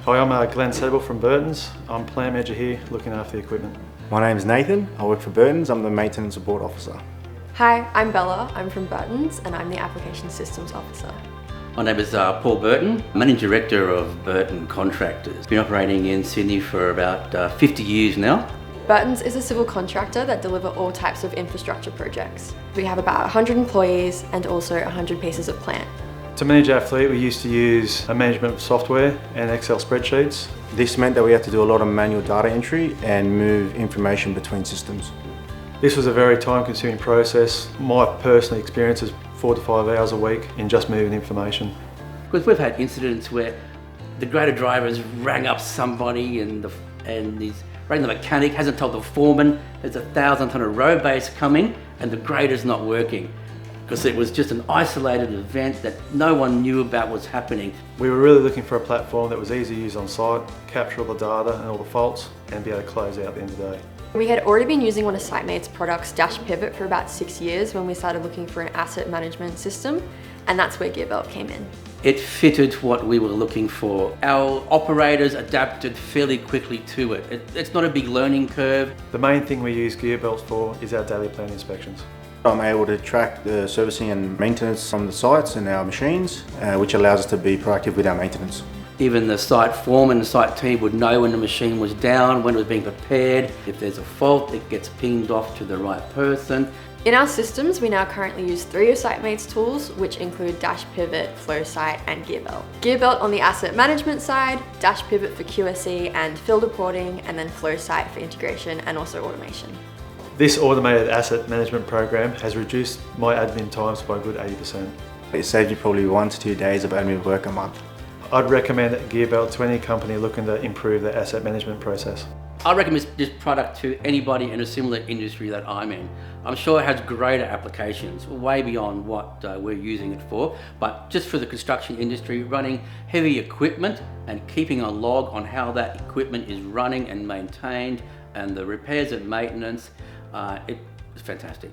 Hi, I'm Glenn Sedable from Burtons. I'm plant manager here looking after the equipment. My name is Nathan. I work for Burtons. I'm the maintenance support officer. Hi, I'm Bella. I'm from Burtons and I'm the application systems officer. My name is Paul Burton, Managing Director of Burton Contractors. Been operating in Sydney for about 50 years now. Burtons is a civil contractor that deliver all types of infrastructure projects. We have about 100 employees and also 100 pieces of plant. To manage our fleet, we used to use a management software and Excel spreadsheets. This meant that we had to do a lot of manual data entry and move information between systems. This was a very time-consuming process. My personal experience is 4 to 5 hours a week in just moving information. Because we've had incidents where the grader drivers rang up somebody and he's rang the mechanic, hasn't told the foreman there's 1,000 tonne of road base coming and the grader's not working. Because it was just an isolated event that no one knew about what's happening. We were really looking for a platform that was easy to use on site, capture all the data and all the faults, and be able to close out at the end of the day. We had already been using one of SiteMate's products, Dashpivot, for about 6 years when we started looking for an asset management system, and that's where Gearbelt came in. It fitted what we were looking for. Our operators adapted fairly quickly to it. It's not a big learning curve. The main thing we use Gearbelt for is our daily plant inspections. I'm able to track the servicing and maintenance from the sites and our machines, which allows us to be proactive with our maintenance. Even the site foreman and site team would know when the machine was down, when it was being prepared. If there's a fault, it gets pinged off to the right person. In our systems, we now currently use 3 of SiteMate's tools, which include Dashpivot, Flowsite and Gearbelt. Gearbelt on the asset management side, Dashpivot for QSE and field reporting, and then Flowsite for integration and also automation. This automated asset management program has reduced my admin times by a good 80%. It saves you probably 1 to 2 days of admin work a month. I'd recommend Gearbelt to any company looking to improve their asset management process. I recommend this product to anybody in a similar industry that I'm in. I'm sure it has greater applications, way beyond what we're using it for, but just for the construction industry, running heavy equipment and keeping a log on how that equipment is running and maintained and the repairs and maintenance, it's fantastic.